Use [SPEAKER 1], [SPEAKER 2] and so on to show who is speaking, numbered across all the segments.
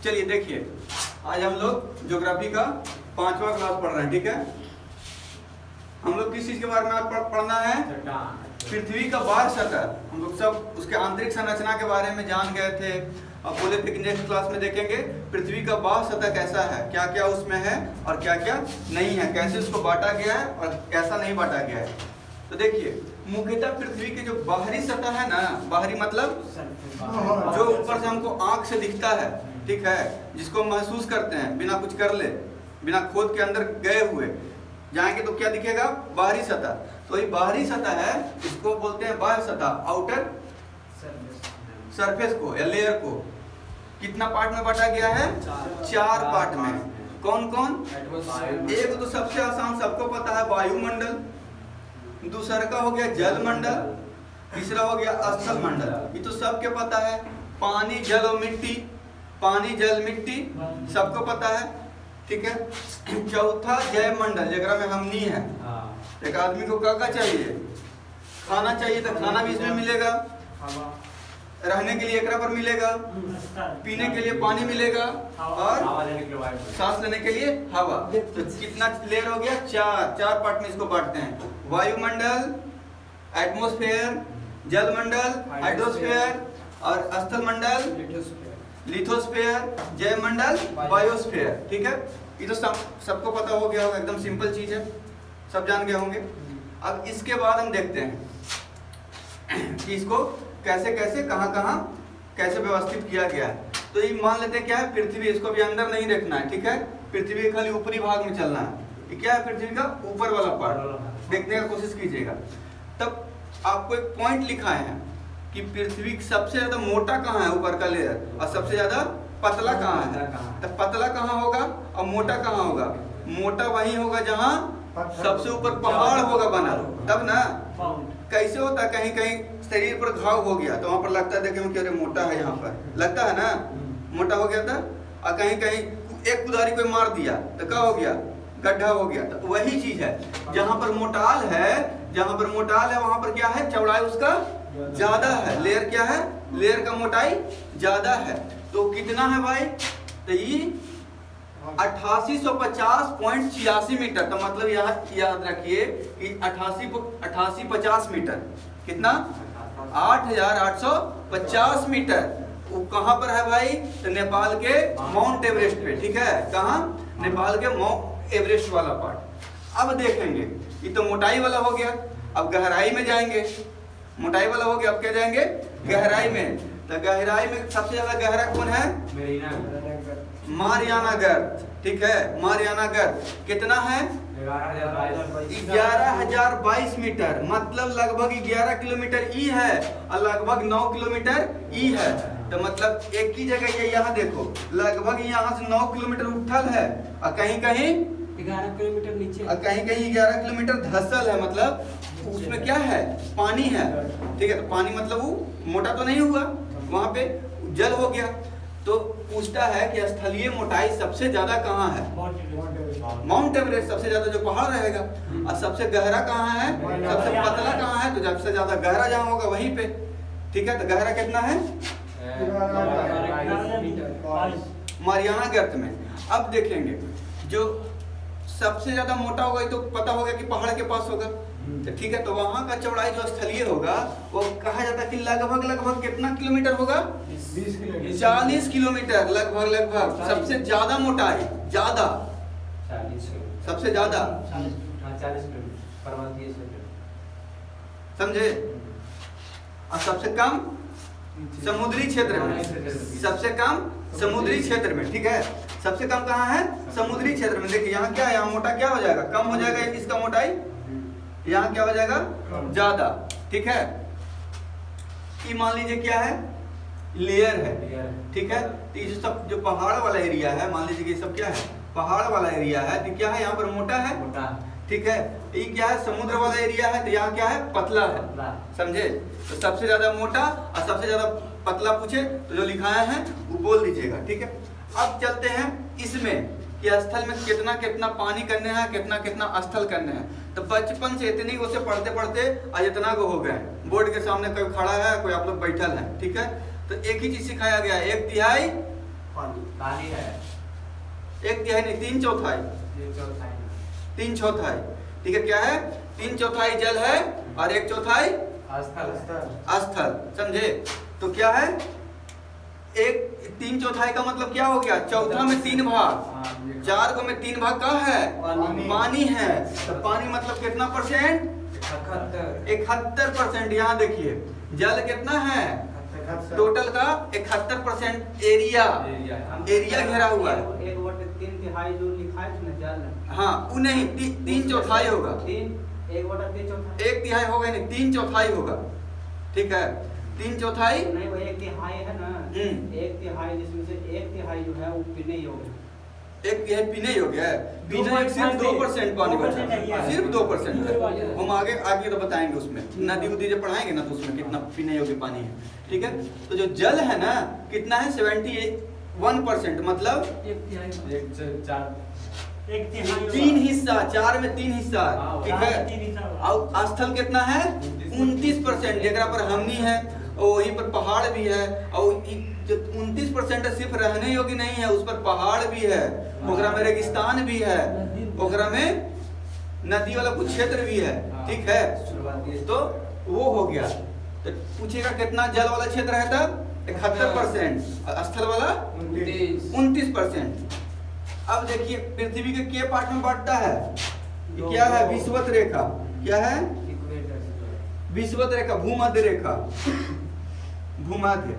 [SPEAKER 1] चलिए देखिए, आज हम लोग ज्योग्राफी का 5वां क्लास पढ़ रहे हैं। ठीक है, हम लोग किस चीज के बारे में आज पढ़ना है? पृथ्वी का बाह्य सतह। हम लोग सब उसके आंतरिक संरचना के बारे में जान गए थे। अब बोले नेक्स्ट क्लास में देखेंगे पृथ्वी का बाह्य सतह कैसा है, क्या क्या उसमें है और क्या क्या नहीं है, कैसे उसको बांटा गया है और कैसा नहीं बांटा गया है। तो देखिए, मुख्यतः पृथ्वी की जो बाहरी सतह है ना, बाहरी मतलब जो ऊपर से हमको आंख से दिखता है, ठीक है, जिसको महसूस करते हैं बिना कुछ कर ले, बिना खोद के अंदर गए हुए जाएंगे तो क्या दिखेगा? बाहरी सतह। तो ये बाहरी सतह है, इसको बोलते हैं बाह्य सतह, आउटर सरफेस को या लेयर को। कितना पार्ट में बांटा गया है? 4 पार्ट में। कौन कौन? एक तो सबसे आसान, सबको पता है, वायुमंडल। दूसरा का हो गया जलमंडल, तीसरा हो गया स्थल मंडल, ये तो सबके पता है। पानी जल और मिट्टी, पानी जल मिट्टी सबको पता है, ठीक है। चौथा जैव मंडल, जगह में हमनी है। एक आदमी को क्या चाहिए? खाना चाहिए, तो खाना भी इसमें मिलेगा, रहने के लिए एकरा पर मिलेगा, पीने के लिए पानी मिलेगा और सांस लेने के लिए हवा। तो कितना लेयर हो गया? 4 पार्ट में इसको बांटते हैं। वायुमंडल, एटमॉस्फेयर, जलमंडल, हाइड्रोस्फीयर और स्थल मंडल, लिथोस्फीयर, जैवमंडल, बायोस्फीयर। ठीक है, ये तो सबको पता हो गया होगा, एकदम सिंपल चीज है, सब जान गए होंगे। अब इसके बाद हम देखते हैं कि इसको कैसे कैसे कहाँ कैसे व्यवस्थित किया गया है। तो ये मान लेते हैं क्या है? पृथ्वी। इसको भी अंदर नहीं देखना है, ठीक है, पृथ्वी खाली ऊपरी भाग में चलना है। ये क्या है? पृथ्वी का ऊपर वाला पार्ट देखने का कोशिश कीजिएगा। तब आपको एक पॉइंट लिखा है कि पृथ्वी सबसे ज्यादा मोटा कहाँ है, ऊपर का लेयर, और सबसे ज्यादा पतला कहाँ है। तो पतला कहाँ होगा और मोटा कहाँ होगा? मोटा वही होगा जहाँ सबसे ऊपर पहाड़ होगा बना, तब ना। कैसे होता है? कहीं कहीं शरीर पर घाव हो गया तो वहां पर लगता है, देखे अरे मोटा है, यहाँ पर लगता है ना, मोटा हो गया था। और कहीं कहीं एक कुदारी कोई मार दिया तो क्या हो गया? गड्ढा हो गया। तो वही चीज है, जहां पर मोटाल है, जहां पर मोटाल है वहां पर क्या है? चौड़ाई उसका ज्यादा है। लेयर क्या है? लेयर का मोटाई ज्यादा है। तो कितना है भाई? तो ये 8850.86 मीटर। तो मतलब यहाँ याद रखिए कि 8850 मीटर, कितना? 8850 मीटर। वो कहाँ पर है भाई? तो नेपाल के माउंट एवरेस्ट पे, ठीक है। कहाँ? नेपाल के माउंट एवरेस्ट वाला पार्ट। अब देखेंगे, ये तो मोटाई वाला हो गया। अब गहराई में जाएंगे, मोटाई वाला हो गया, अब क्या जाएंगे? गहराई में। तो गहराई में सबसे ज्यादा गहरा कौन है? मारियाना गर्त, ठीक है, मारियाना गर्त। कितना है? 11,022 मीटर, मतलब लगभग 11 किलोमीटर ई है और लगभग 9 किलोमीटर ई है। तो मतलब एक ही जगह ये, यहाँ देखो, लगभग यहाँ से 9 किलोमीटर उठल है और कहीं कहीं
[SPEAKER 2] 11 किलोमीटर नीचे,
[SPEAKER 1] और कहीं कहीं 11 किलोमीटर धसल है। मतलब उसमें क्या है? पानी है, ठीक है। तो पानी मतलब वो मोटा तो नहीं हुआ, वहां पे जल हो गया। तो पूछता है कि स्थलीय मोटाई सबसे ज्यादा कहाँ है? माउंट एवरेस्ट, सबसे ज्यादा जो पहाड़ रहेगा। और सबसे गहरा कहाँ है? सबसे पतला कहाँ है? तो सबसे ज्यादा गहरा जहाँ होगा वहीं पे, ठीक है। तो गहरा कितना है? मारियाना गर्त में। अब देखेंगे, जो सबसे ज्यादा मोटा होगा तो पता होगा कि पहाड़ के पास होगा, तो ठीक है। तो वहां का चौड़ाई जो स्थलीय होगा वो कहा जाता है कि लगभग कितना किलोमीटर होगा? 40 किलोमीटर, लगभग सबसे ज्यादा मोटाई, ज्यादा, सबसे ज्यादा, समझे। और सबसे कम समुद्री क्षेत्र में, सबसे कम समुद्री क्षेत्र में, ठीक है। सबसे कम कहाँ है? समुद्री क्षेत्र में। देखिए यहाँ क्या है? यहाँ मोटा क्या हो जाएगा? कम हो जाएगा इसका मोटाई, यहाँ क्या हो जाएगा? ज्यादा, ठीक है। ये मान लीजिए क्या है? लेयर है, ठीक है। तो ये सब जो पहाड़ वाला एरिया है, मान लीजिए कि सब क्या है? पहाड़ वाला एरिया है। तो क्या है? यहाँ पर मोटा है, ठीक है। ये क्या है? समुद्र वाला एरिया है, तो यहाँ क्या है? पतला है, समझे। तो सबसे ज्यादा मोटा और सबसे ज्यादा पतला पूछे तो जो लिखाया है वो बोल दीजिएगा, ठीक है। अब चलते हैं इसमें कि स्थल में कितना कितना पानी करने हैं, कितना कितना स्थल करने हैं। तो बचपन से इतनी को से पढ़ते पढ़ते आज इतना को हो गए। बोर्ड के सामने कोई खड़ा है, कोई आप लोग बैठल है, ठीक है। तो एक ही चीज सिखाया गया, 1/3
[SPEAKER 3] पानी है।
[SPEAKER 1] एक तिहाई नहीं, 3/4,
[SPEAKER 3] एक चौथाई
[SPEAKER 1] 3/4, ठीक है। क्या है? 3/4 जल है और 1/4
[SPEAKER 3] स्थल।
[SPEAKER 1] स्थल, समझे? तो क्या है, एक 3/4 का मतलब क्या हो गया, चौथा में 3 भाग, 4 को में 3 भाग का है पानी है। तो पानी मतलब कितना परसेंट? 71%। यहाँ देखिए जल कितना है, टोटल का 71% एरिया घेरा हुआ है।
[SPEAKER 3] 1/3 जो लिखा है ना जल,
[SPEAKER 1] हाँ वो नहीं, 3/4 होगा,
[SPEAKER 3] 1/3
[SPEAKER 1] एक तिहाई होगा नहीं, 3/4 होगा, ठीक है। 3/4
[SPEAKER 3] नहीं, वो 1/3 है ना, 1/3 जिसमें से 1/3 जो है वो पीने योग्य है।
[SPEAKER 1] एक तिहाई पीने योग्य है, पीने में सिर्फ 2% पानी बचा है, सिर्फ 2% है। हम आगे तो बताएंगे उसमें, नदी उदी जब पढ़ाएंगे ना तो उसमें कितना पीने योग्य पानी है, ठीक है। तो जो जल है ना कितना है, 71%, मतलब 3 हिस्सा, 4 में 3 हिस्सा, ठीक है। और स्थल कितना है, 29%, जगह पर हमनी है और वहीं पर पहाड़ भी है। और जो 29% सिर्फ रहने योग्य नहीं है, उस पर पहाड़ भी है, ओकरा में रेगिस्तान भी है, ओकरा में नदी वाला कुछ क्षेत्र भी है, ठीक है। तो वो हो गया। तो पूछेगा कितना जल वाला क्षेत्र है, तब 71%, स्थल वाला 29%। अब देखिए पृथ्वी के पार्ट में बांटता है, ये क्या है, विषुवत रेखा, क्या है, विषुवत रेखा, भूमध्य रेखा, भूमध्य।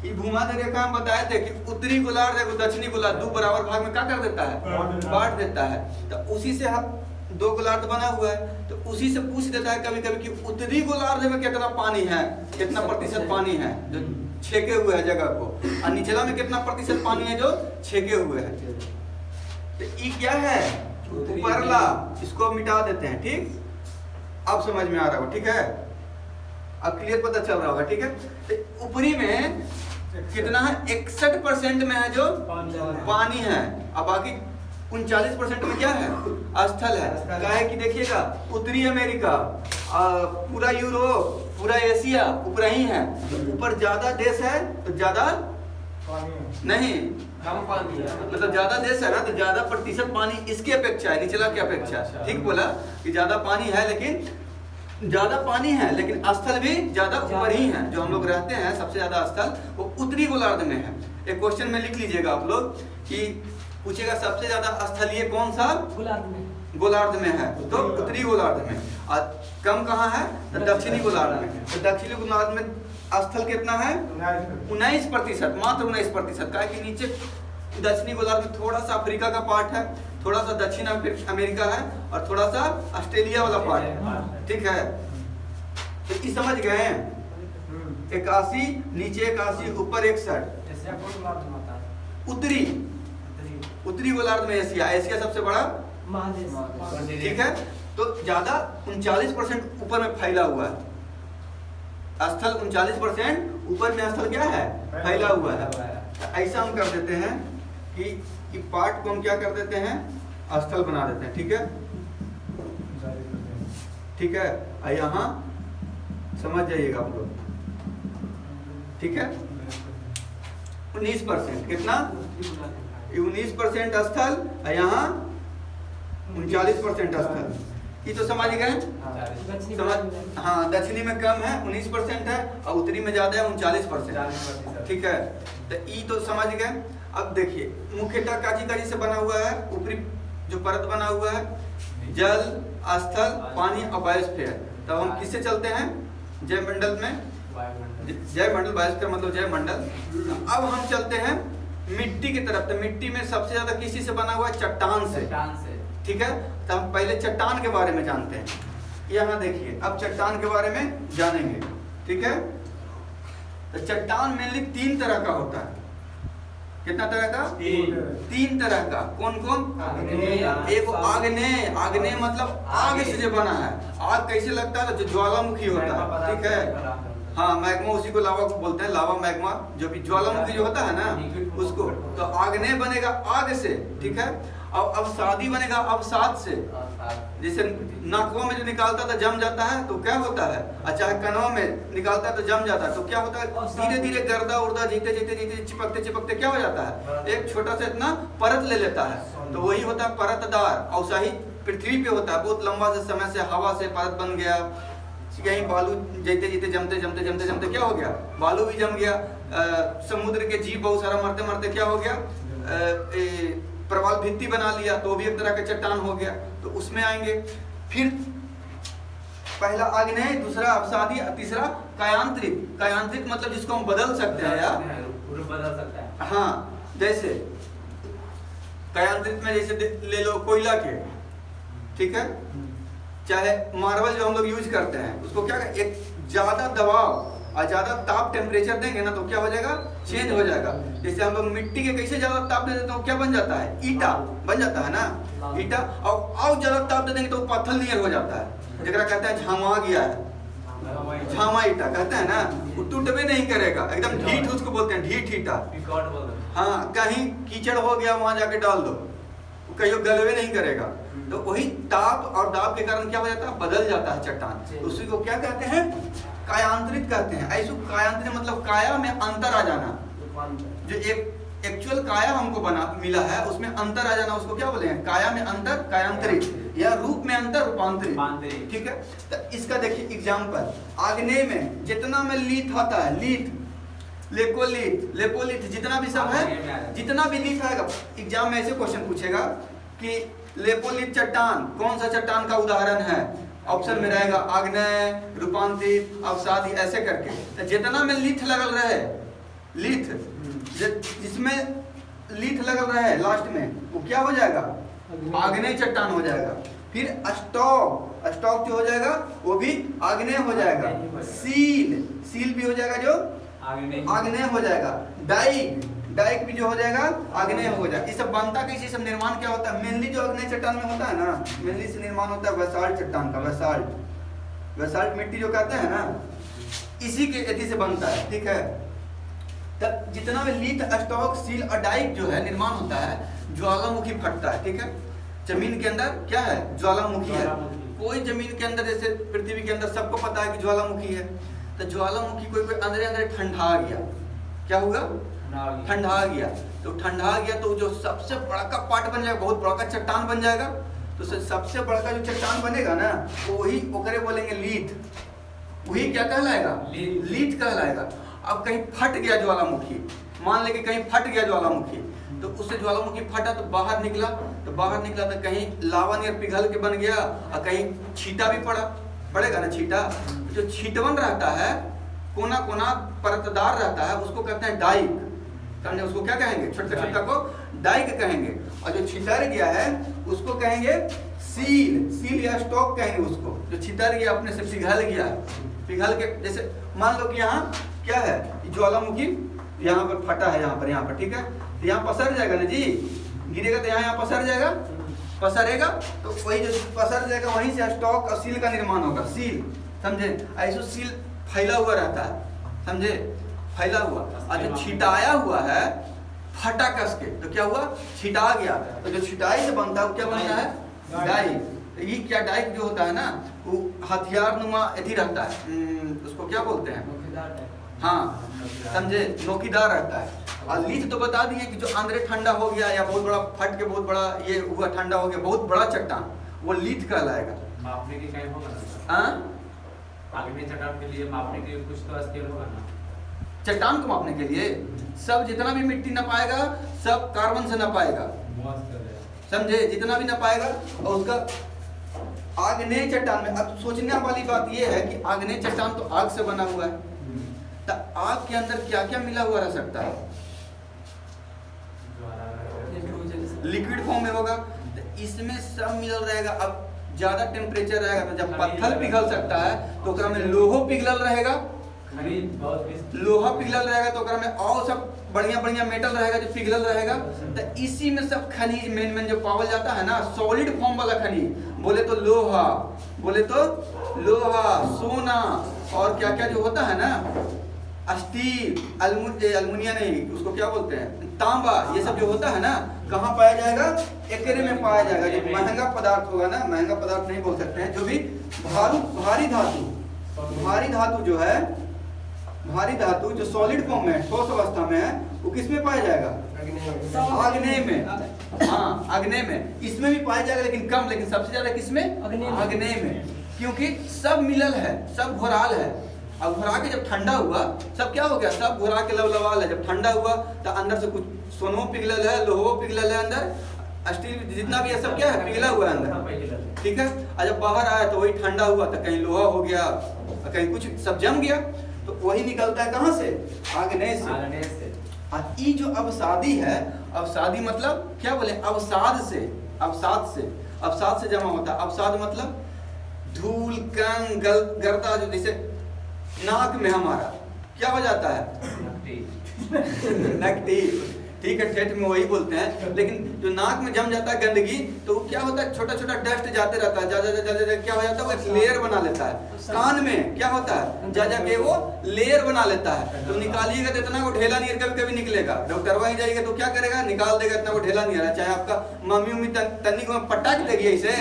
[SPEAKER 1] ये भूमध्य रेखा हम बताए थे कि उत्तरी गोलार्ध और दक्षिणी गोलार्ध 2 बराबर भाग में क्या कर देता है, बांट देता है। तो उसी से हम 2 गोलार्ध बना हुआ है, तो उसी से पूछ देता है कभी कभी कि उत्तरी गोलार्ध में कितना पानी है, कितना प्रतिशत पानी है जो छेके हुए है जगह को, और निचला में कितना प्रतिशत पानी है जो छेके हुए है। तो ये क्या है, उपरला, इसको मिटा देते हैं, ठीक। अब समझ में आ रहा होगा, ठीक है, अब क्लियर पता चल रहा होगा, ठीक है। तो ऊपरी में कितना है, 61% में है जो पानी है, और बाकी 39% में क्या है, स्थल है। क्या है कि देखिएगा उत्तरी अमेरिका, पूरा यूरोप, पूरा एशिया ऊपर ही है, तो ऊपर ज्यादा देश है तो ज्यादा नहीं,
[SPEAKER 3] कम पानी है,
[SPEAKER 1] मतलब ज्यादा देश है ना तो ज्यादा प्रतिशत पानी इसकी अपेक्षा है, निचला की अपेक्षा, ठीक बोला कि ज्यादा पानी है, लेकिन ज्यादा पानी है लेकिन स्थल भी ज्यादा ऊपर ही है। जो हम लोग रहते हैं सबसे ज्यादा स्थल वो उत्तरी गोलार्ध में है। एक क्वेश्चन में लिख लीजिएगा आप लोग कि पूछेगा सबसे ज्यादा स्थलीय कौन सा गोलार्ध में है, तो उत्तरी गोलार्ध में। और कम कहाँ है, तो दक्षिणी गोलार्ध में। तो दक्षिणी गोलार्ध में स्थल कितना है, 19%, मात्र 19%। का कि नीचे दक्षिणी गोलार्ध में थोड़ा सा अफ्रीका का पार्ट है, थोड़ा सा दक्षिण अमेरिका है और थोड़ा सा ऑस्ट्रेलिया वाला पार्ट है, ठीक है। तो ये समझ गए, 81 नीचे 81 ऊपर 61। उत्तरी गोलार्ध में एशिया, एशिया सबसे बड़ा
[SPEAKER 2] महादेश,
[SPEAKER 1] ठीक है। तो ज्यादा 39% ऊपर में फैला हुआ है स्थल, 39% ऊपर में स्थल क्या है, फैला हुआ है। तो ऐसा हम कर देते हैं कि पार्ट को हम क्या कर देते हैं, स्थल बना देते हैं, ठीक है, ठीक है। यहाँ समझ जाइएगा आप लोग, ठीक है। 19% कितना, 19% स्थल, यहाँ 39% स्थल। ये तो समझ गए, समझ, हाँ दक्षिणी में कम है 19% है और उत्तरी में ज्यादा है 39%, ठीक है। तो ये तो समझ गए। अब देखिए मुख्यतः काजी से बना हुआ है, ऊपरी जो परत बना हुआ है, जल, स्थल, पानी और बायोस्फीयर। तब हम किससे चलते हैं, जय मंडल में, जय मंडल, बायोस्फीयर मतलब जय मंडल। अब हम चलते हैं मिट्टी की तरफ। तो मिट्टी में सबसे ज्यादा किसी से बना हुआ है, चट्टान से, ठीक है। तो हम पहले चट्टान के बारे में जानते हैं। यहाँ देखिए अब चट्टान के बारे में जानेंगे, ठीक है। तो चट्टान मेनली 3 तरह का होता है। कितना तरह का, 3 तरह का। कौन कौन, एक आग्नेय, आग्नेय मतलब आग से जो बना है। आग कैसे लगता है, जो ज्वालामुखी होता है, ठीक है। हाँ मैग्मा, उसी को लावा बोलते हैं, लावा मैग्मा, जो भी ज्वालामुखी जो होता है ना उसको। तो आग्नेय बनेगा आग से, ठीक है। और अवसादी बनेगा अवसाद से, जैसे नाकवा में जो निकालता था जम जाता है तो क्या होता है, अच्छा कनवा में निकालता है तो जम जाता है, तो क्या होता है धीरे धीरे गर्दा उर्दा जीते जीते जीते चिपकते चिपकते क्या हो जाता है, एक छोटा सा इतना परत ले लेता है, तो वही होता है परतदार। अवसाही पृथ्वी पे होता है, बहुत लंबा से समय से हवा से परत बन गया, कहीं बालू जीते जीते जमते जमते जमते जमते क्या हो गया, बालू भी जम गया, समुद्र के जीव बहुत सारा मरते मरते क्या हो गया, प्रवाल भित्ति बना लिया, तो भी एक तरह का चट्टान हो गया, तो उसमें आएंगे। फिर पहला आग्नेय, दूसरा अवसादी, तीसरा कायांतरिक। कायांतरिक मतलब जिसको हम बदल सकते हैं यार,
[SPEAKER 3] बदल सकता है।
[SPEAKER 1] हाँ, जैसे कायांतरिक में जैसे ले लो कोयला के, ठीक है, चाहे मार्बल जो हम लोग यूज करते हैं उसको क्या करें, एक ज्यादा दबाव और ज्यादा ताप टेम्परेचर देंगे ना तो क्या हो जाएगा, चेंज हो जाएगा। जैसे हम लोग मिट्टी के कैसे ज्यादा ताप दे देते हैं क्या बन जाता है, ईटा बन जाता है ना, ईटा, और ज्यादा ताप दे देंगे तो पत्थर नियर हो जाता है, जरा कहते हैं झामा गया है, झामा ईटा कहते हैं ना, वो टूटबे नहीं करेगा, एकदम ढीठ उसको बोलते हैं, ढीठ ईटा। हाँ, कहीं कीचड़ हो गया वहां जाके डाल दो, कहीं गलवे नहीं करेगा, तो वही ताप और दाब के कारण क्या हो जाता है, बदल जाता है चट्टान, उसी को क्या कहते हैं, कायांतरित कहते हैं। ऐसे कायांतरित मतलब काया में अंतर आ जाना, जो एक एक्चुअल काया हमको बना मिला है उसमें अंतर आ जाना, उसको क्या बोले हैं, काया में अंतर कायांतरित, या रूप में अंतर रूपांतरित, ठीक है। तो इसका देखिए एग्जाम्पल, आग्नेय में जितना में लीथ आता है, लीथ, लेकोलिथ, लेपोलिथ, जितना भी सब है, जितना भी लीथ आएगा, एग्जाम में ऐसे क्वेश्चन पूछेगा कि लेपोलिथ चट्टान कौन सा चट्टान का उदाहरण है, ऑप्शन में रहेगा आग्नेय, रूपांतरित, अवसादी, ऐसे करके। तो जितना में लीथ लगल रहे, लीथ जिसमें लीथ लगल रहे लास्ट में वो क्या हो जाएगा, आग्नेय चट्टान हो जाएगा। फिर स्टॉक, स्टॉक जो हो जाएगा वो भी आग्नेय हो जाएगा। सील, सील भी हो जाएगा जो आग्नेय हो जाएगा। डाइक, डाइक भी जो हो जाएगा आग्नेय हो जाएगा। ये सब बनता कैसे, सब निर्माण क्या होता है, मेनली जो आग्नेय चट्टान में होता है ना, मेनली से निर्माण होता है बेसाल्ट चट्टान का, बेसाल्ट, बेसाल्ट मिट्टी जो कहते हैं ना, इसी के एथी से बनता है, ठीक है। तब जितना भी लीथ, स्टॉक, सील और डाइक जो है निर्माण होता है, ज्वालामुखी फटता है, ठीक है। जमीन के अंदर क्या है, ज्वालामुखी है। कोई जमीन के अंदर जैसे पृथ्वी के अंदर सबको पता है कि ज्वालामुखी है, तो ज्वालामुखी कोई कोई अंदर अंदर ठंडा गया, क्या होगा, ठंडा गया, तो ठंडा गया तो जो सबसे बड़ा का पार्ट बन जाएगा, बहुत बड़ा का चट्टान बन जाएगा, तो सबसे बड़ा का जो चट्टान बनेगा ना वही ओकरे बोलेंगे लीथ, वही क्या कहलाएगा, लीथ कहलाएगा। अब कहीं फट गया ज्वालामुखी, मान ले कि कहीं फट गया ज्वालामुखी, तो उससे ज्वालामुखी फटा तो बाहर निकला, तो बाहर निकला तो कहीं लावा नियर पिघल के बन गया, और कहीं छीटा भी पड़ेगा ना, छीटा, जो छीटवन रहता है, कोना कोना परतदार रहता है, उसको कहते हैं डाइक, समझे, उसको क्या कहेंगे, छोटा छोटा को डाइक कहेंगे। और जो छितर गया है उसको कहेंगे सील, सील या स्टॉक कहेंगे उसको, जो छितर गया अपने से पिघल गया, पिघल के, जैसे मान लो कि यहाँ क्या है, ज्वालामुखी यहाँ पर फटा है, यहाँ पर ठीक है, तो यहाँ पसर जाएगा ना जी, गिरेगा तो यहाँ पसर जाएगा, पसरेगा, तो वही जो पसर जाएगा वहीं से स्टॉक और सील का निर्माण होगा, सील, समझे। ऐसे सील फैला हुआ रहता है, समझे, फैला हुआ, और जो छिटाया हुआ है फटा कस के, तो क्या हुआ, छिटा गया, तो जो छिटाई से बनता है वो क्या बनता है, डाइक। ये क्या डाइक जो होता है ना, वो हथियार नुमा एथी रहता है, उसको क्या बोलते हैं, हाँ, समझे, नोकीदार रहता है। और लीथ तो बता दिए कि जो अंदर ठंडा हो गया या बहुत बड़ा फट के बहुत बड़ा ये हुआ, ठंडा हो गया, बहुत बड़ा चट्टान, वो लीथ कहलाएगा।
[SPEAKER 3] मापने के कहीं होगा ना,
[SPEAKER 1] हाँ,
[SPEAKER 3] आगे चट्टान के लिए मापने के लिए कुछ तो स्केल होगा ना,
[SPEAKER 1] चट्टान को मापने के लिए सब जितना भी मिट्टी न पाएगा सब कार्बन से न पाएगा, समझे, जितना भी न पाएगा। और उसका आग्नेय चट्टान में, अब सोचने वाली बात यह है कि आग्नेय चट्टान तो आग से बना हुआ है, तो आग के अंदर क्या क्या मिला हुआ रह सकता है, लिक्विड फॉर्म में होगा, तो इसमें सब मिलल रहेगा। अब ज्यादा टेम्परेचर रहेगा तो जब पत्थर पिघल सकता है तो ओकरा में लोहो पिघलल रहेगा, लोहा पिघलल रहेगा, तो ओकरा में और सब बढ़िया बढ़िया मेटल रहेगा जो पिघलल रहेगा, तो इसी में सब खनिज मेन जो पावल जाता है ना, सॉलिड फॉर्म वाला खनिज, बोले तो लोहा, बोले तो लोहा, सोना, और क्या क्या जो होता है ना, स्टील, अल्मुनिया नहीं, उसको क्या बोलते हैं, तांबा, ये सब जो होता है ना, कहाँ पाया जाएगा? एकरे में पाया जाएगा। जो महंगा पदार्थ होगा ना, महंगा पदार्थ नहीं बोल सकते हैं, जो भी भारी धातु जो है, भारी धातु जो सॉलिड फॉर्म में, ठोस अवस्था में है, वो किस में पाया जाएगा? आग्नेय में। हाँ, आग्नेय में। इसमें भी पाया जाएगा लेकिन कम, लेकिन सबसे ज्यादा किसमें? आग्नेय में। क्योंकि सब मिलल है, सब घोराल है। अब घोरा के जब ठंडा हुआ, सब क्या हो गया? सब घोरा के लवलवाल है। जब ठंडा हुआ तो अंदर से कुछ सोनो पिघलल है, लोहो पिघलल है, अंदर स्टील जितना भी है सब क्या है? पिघला हुआ है अंदर, ठीक है। और जब बाहर आया तो वही ठंडा हुआ, तो कहीं लोहा हो गया, कहीं कुछ सब जम गया, तो वही निकलता है कहाँ से? आग्नेय से। ये जो अवसादी है, अवसादी मतलब क्या बोले? अवसाद से जमा होता है। अवसाद मतलब धूल, कण, गर्दा, जो जैसे नाक में हमारा क्या हो जाता है? नकटी, ठीक है, ठेठ में वही बोलते हैं। लेकिन जो नाक में जम जाता है गंदगी, तो वो क्या होता है? छोटा छोटा डस्ट जाते रहता है, जा क्या हो जाता है? वो एक लेयर बना लेता है। कान में क्या होता है? जा के वो लेयर बना लेता है। तो निकालिएगा तो इतना वो ढेला नहीं कभी कभी निकलेगा। डॉक्टर वहीं जाइएगा तो क्या करेगा? निकाल देगा, इतना वो ढेला नहीं आ रहा। चाहे आपका मम्मी उम्मी तन्नी को पटक देगी ऐसे,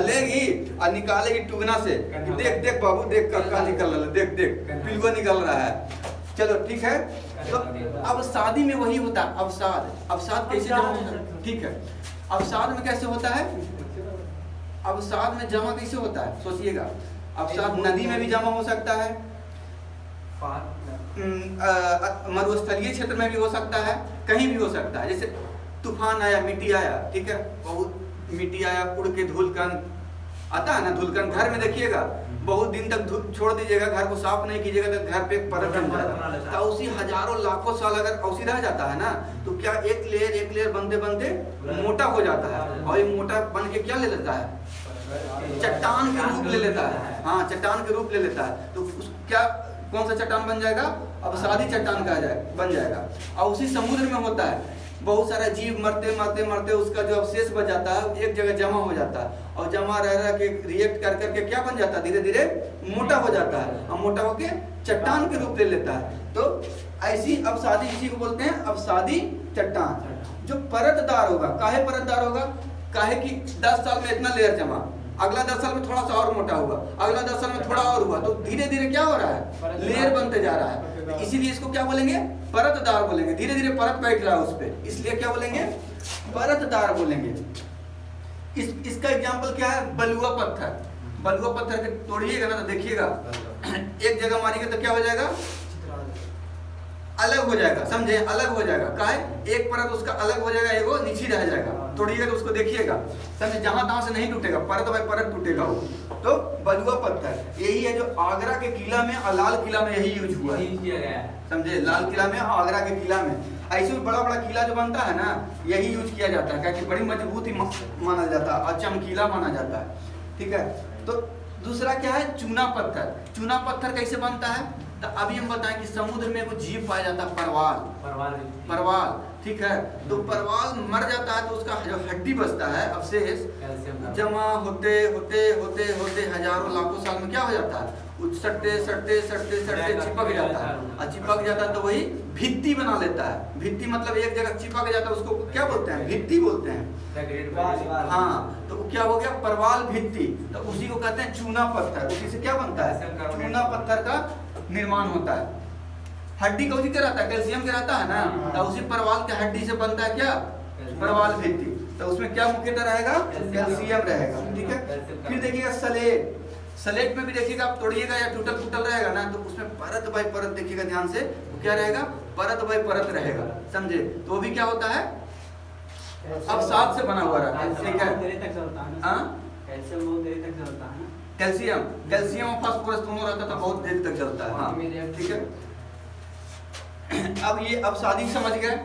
[SPEAKER 1] लेगी और निकालेगी टुगना से, देख देख बाबू, देख का निकल रहा है, देख देख पिलुआ निकल रहा है। चलो ठीक है। तो अवसादी में वही होता है। अवसाद कैसे जमा होता है? ठीक है, अवसाद में कैसे होता है? अवसाद में जमा कैसे होता है? सोचिएगा। अवसाद नदी में भी जमा हो सकता है, मरुस्थलीय क्षेत्र में भी हो सकता है, कहीं भी हो सकता है। जैसे तूफान आया, मिट्टी आया, ठीक है, बहुत मिट्टी आया, उड़ के धूलकण आता है ना, धूलकण घर में देखिएगा, बहुत दिन तक छोड़ दीजिएगा, घर को साफ नहीं कीजिएगा तो घर पे परत जम जाएगा। तो उसी हजारों लाखों साल अगर उसी रह जाता है ना, तो क्या एक लेयर बनते बनते मोटा हो जाता है, और ये मोटा बन के क्या ले लेता है? चट्टान के रूप ले लेता है। हाँ, चट्टान के रूप ले लेता है। तो क्या कौन सा चट्टान बन जाएगा? अवसादी चट्टान बन जाएगा। और उसी समुद्र में होता है, बहुत सारा जीव मरते मरते मरते उसका जो अवशेष बच जाता है एक जगह जमा हो जाता है, और जमा रह के रिएक्ट कर करके क्या बन जाता है? धीरे धीरे मोटा हो जाता है, और मोटा होके चट्टान के रूप ले लेता है। तो ऐसी अवसादी, इसी को बोलते हैं अवसादी चट्टान। जो परतदार होगा, काहे परतदार होगा? काहे कि 10 साल में इतना लेयर जमा, अगला 10 साल में थोड़ा सा और मोटा हुआ, अगला 10 साल में थोड़ा और हुआ, तो धीरे धीरे क्या हो रहा है? लेयर बनते जा रहा है। इसीलिए इसको क्या बोलेंगे? परतदार बोलेंगे। धीरे धीरे परत बैठ रहा है उस पे, इसलिए क्या बोलेंगे? परतदार बोलेंगे। इसका एग्जांपल क्या है? बलुआ पत्थर। बलुआ पत्थर के तोड़िएगा ना तो देखिएगा, एक जगह मारिएगा तो क्या हो जाएगा? अलग हो जाएगा, समझे? अलग हो जाएगा। काहे? एक परत उसका अलग हो जाएगा, एगो नीचे रह जाएगा। तोड़िएगा तो उसको देखिएगा, समझे? जहां तहां से नहीं टूटेगा, परत बाय परत टूटेगा वो। तो बलुआ पत्थर यही है जो आगरा के किला में और लाल किला में यही यूज हुआ है, समझे? लाल किला में और आगरा के किला में ऐसे बड़ा बड़ा किला जो बनता है ना, यही यूज किया जाता है, क्योंकि बड़ी मजबूत ही माना जाता है और चमकीला माना जाता है, ठीक है। तो दूसरा क्या है? चूना पत्थर। चूना पत्थर कैसे बनता है? तो अभी हम बताएं कि समुद्र में वो जीव पाया जाता है, परवाल, ठीक है। तो परवाल मर जाता है तो उसका जो हड्डी बचता है, अवशेष जमा होते होते होते होते हजारों लाखों साल में क्या हो जाता है? सटते चिपक जाता है, और चिपक जाता है तो वही भित्ति बना लेता है। भित्ति मतलब एक जगह चिपक जाता है, उसको क्या बोलते हैं? भित्ति बोलते हैं। हाँ, तो क्या हो गया? परवाल भित्ति। तो उसी को कहते हैं चूना पत्थर। उसी से क्या बनता है? चूना पत्थर का निर्माण होता है। हड्डी कौन सी रहता है? कैल्शियम के रहता है ना, तो उसी परवाल के हड्डी से बनता है क्या? परवाल भित्ति। तो उसमें क्या मुख्यतः रहेगा? कैल्शियम रहेगा, ठीक है। फिर देखिएगा सलेट। सलेट में भी देखिएगा, आप तोड़िएगा या टूटल फूटल रहेगा ना, तो उसमें परत बाय परत देखिएगा ध्यान से, वो क्या रहेगा? परत बाय परत रहेगा, समझे? तो वो भी क्या होता है? अवसाद से बना हुआ रहता है, ठीक है। कैल्शियम और फास्फोरस दोनों रहता था, बहुत देर तक चलता है, हाँ, ठीक है। अब ये अवसादी समझ गए।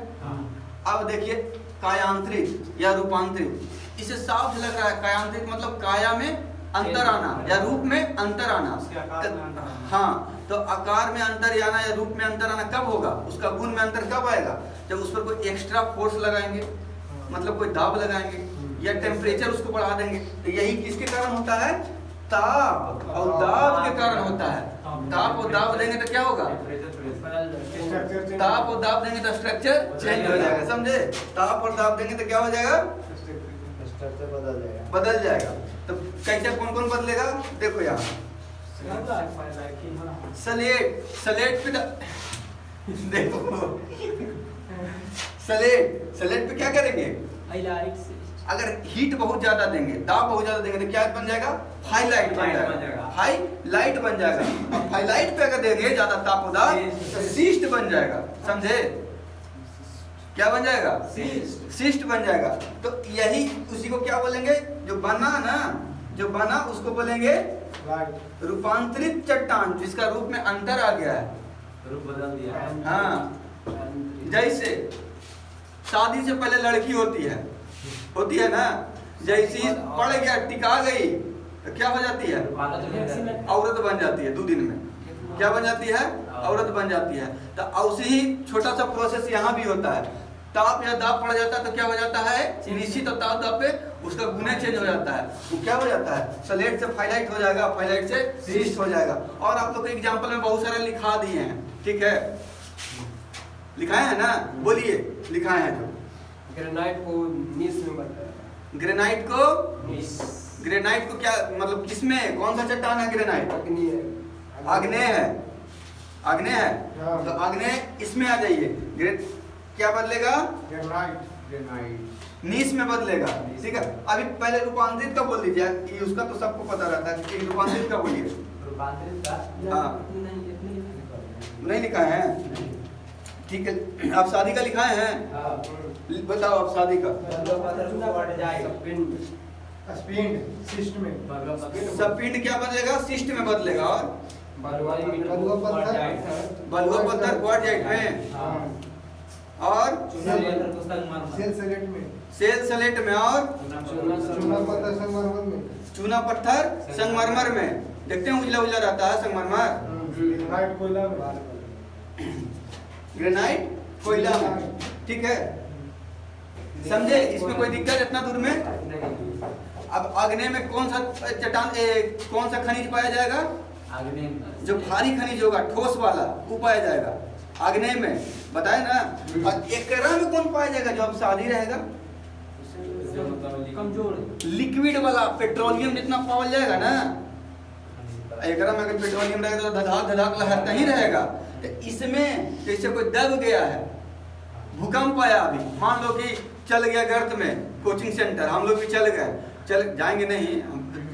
[SPEAKER 1] अब देखिए कायांतरित या रूपांतरित। इसे साफ लग रहा है, कायांतरित मतलब काया में अंतर आना या रूप में अंतर आना। हाँ, तो आकार में अंतर आना या रूप में अंतर आना कब होगा? उसका गुण में अंतर कब आएगा? जब उस पर कोई एक्स्ट्रा फोर्स लगाएंगे, मतलब कोई दाब लगाएंगे या टेम्परेचर उसको बढ़ा देंगे। तो यही किसके कारण होता है? ताप और दाब के कारण होता है। ताप और दाब देंगे तो क्या होगा? ताप और दाब देंगे तो स्ट्रक्चर चेंज हो जाएगा, समझे? ताप और दाब देंगे तो क्या हो जाएगा? स्ट्रक्चर बदल जाएगा। तो कैसे कौन कौन बदलेगा? देखो यहाँ सलेट पे देखो सलेट पे क्या करेंगे? अगर हीट बहुत ज्यादा देंगे, दाब बहुत ज्यादा देंगे तो क्या बन जाएगा? हाईलाइट बन जाएगा। हाईलाइट बन जाएगा। और हाईलाइट पे अगर देंगे ज्यादा ताप और दाब तो सिस्ट बन जाएगा, समझे? क्या बन जाएगा? सिस्ट बन जाएगा। तो यही उसी को क्या बोलेंगे? जो बना उसको बोलेंगे रूपांतरित चट्टान, जिसका रूप में अंतर आ गया है,
[SPEAKER 2] रूप बदल दिया।
[SPEAKER 1] हाँ, जैसे शादी से पहले लड़की होती है ना, जैसी पड़ गया टिका गई तो क्या हो जाती है? औरत बन जाती है। 2 दिन में क्या बन जाती है? औरत बन जाती है। तो ऐसे ही छोटा सा प्रोसेस यहाँ भी होता है। ताप या दाब पड़ जाता है तो क्या हो जाता है? निश्चित और ताप दाब पे उसका गुना चेंज हो जाता है। वो क्या हो जाता है? सलेट से फाइलाइट हो जाएगा, फाइलाइट से सिस्ट हो जाएगा। और आप लोग के एग्जाम्पल में बहुत सारे लिखा दिए हैं, ठीक है? लिखाए हैं ना? बोलिए, लिखाए हैं जो
[SPEAKER 3] ग्रेनाइट को नीस में बताया।
[SPEAKER 1] ग्रेनाइट को क्या मतलब? किसमें कौन सा चट्टान है? ग्रेनाइट आग्नेय है। तो आग्नेय इसमें आ जाइए। क्या बदलेगा? ग्रेनाइट नीस में बदलेगा, ठीक है? अभी पहले रूपांतरित का बोल दीजिए, उसका तो सबको पता रहता है कि रूपांतरित का बोलिए।
[SPEAKER 3] रूपांतरित का
[SPEAKER 1] हाँ, नहीं लिखा है, ठीक है? आप शादी का लिखाए हैं? बताओ आप शादी का। सपिंड क्या बदलेगा? सिस्ट में बदलेगा। और बलुआ पत्थर क्वार्टजाइट में, और सेल सलेट में, और चूना पत्थर संगमरमर में। देखते हैं उजला रहता है संगमरमर। ग्रेनाइट कोयला में, ठीक है? समझे? इसमें कोई दिक्कत इतना दूर में? अब आग्नेय में कौन सा चट्टान कौन सा खनिज पाया जाएगा? जो भारी खनिज होगा, ठोस वाला, वो पाया जाएगा आग्नेय में, बताए ना? और एकरा में कौन पाया जाएगा? जो अब सादी रहेगा, कमजोर लिक्विड वाला, पेट्रोलियम जितना पावल जाएगा ना। एकरा में अगर पेट्रोलियम रहेगा तो धधाक लहरता ही रहेगा। तो इसमें जैसे कोई दब गया है, भूकंप आया, अभी मान लो कि चल गया गर्त में कोचिंग सेंटर, हम लोग भी चल जाएंगे नहीं,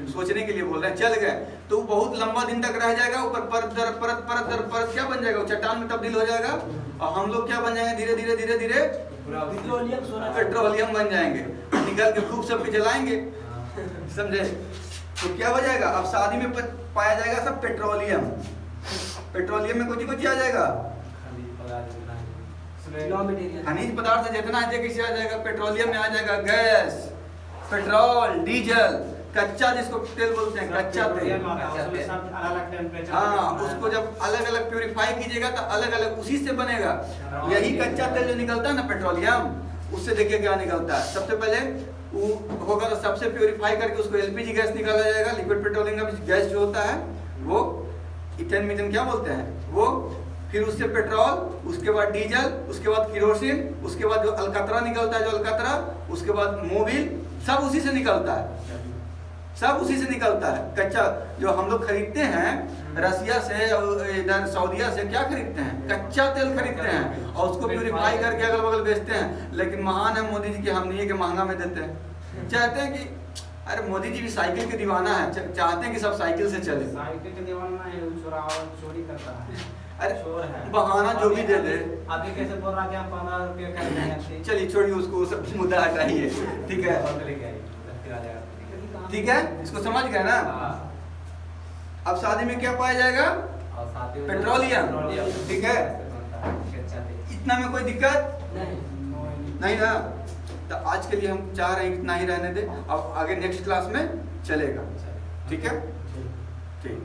[SPEAKER 1] सोचने के लिए बोल रहे हैं, चल गए तो वो बहुत लंबा दिन तक रह जाएगा। ऊपर परत दर परत क्या बन जाएगा? वो चट्टान में तब्दील हो जाएगा। और हम लोग क्या बन जाएंगे? धीरे धीरे पेट्रोलियम बन जाएंगे। निकल के खूब सबके जलाएंगे, समझे? तो क्या हो जाएगा? अब शादी में पाया जाएगा सब पेट्रोलियम। पेट्रोलियम में कुछ आ जाएगा, खनिज पदार्थ जितना है किसी आ जाएगा। पेट्रोलियम में आ जाएगा गैस, पेट्रोल, डीजल, कच्चा जिसको तेल बोलते हैं, कच्चा तेल। हाँ, उसको जब अलग अलग प्यूरिफाई कीजिएगा तो अलग अलग उसी से बनेगा। यही कच्चा तेल जो निकलता है ना पेट्रोलियम, उससे देखिए क्या निकलता है। सबसे पहले वो होगा तो सबसे प्यूरिफाई करके उसको एलपीजी गैस निकाला जाएगा। लिक्विड पेट्रोलियम गैस जो होता है वो इथेन मीथेन क्या बोलते हैं वो। फिर उससे पेट्रोल, उसके बाद डीजल, उसके बाद किरोसिन, उसके बाद जो अलकतरा निकलता है, जो अलकतरा, उसके बाद मोबिल, सब उसी से निकलता है। सब उसी से निकलता है। कच्चा जो हम लोग खरीदते हैं रसिया से और इधर सऊदीया से, क्या खरीदते हैं? कच्चा तेल खरीदते हैं और उसको प्यूरिफाई करके अगल बगल बेचते हैं। लेकिन महान है मोदी जी की, हम नहीं है कि महंगा में देते हैं। चाहते हैं कि अरे मोदी जी भी साइकिल के दीवाना है, चाहते हैं कि सब साइकिल से चले।
[SPEAKER 3] साइकिल के दीवाना है, चोरी करता है।
[SPEAKER 1] अरे बहाना जो भी दे दे।
[SPEAKER 3] अभी कैसे बोल रहा है कि आप 15 रुपये कर रहे हैं?
[SPEAKER 1] चलिए छोड़िए उसको, सब मुद्दा हटाइए, ठीक है? ठीक है, इसको समझ गए ना? अब शादी में क्या पाया जाएगा? पेट्रोलियम, ठीक है? इतना में कोई दिक्कत नहीं ना? तो आज के लिए हम चाह रहे हैं इतना ही रहने दे। अब आगे नेक्स्ट क्लास में चलेगा, ठीक है? ठीक।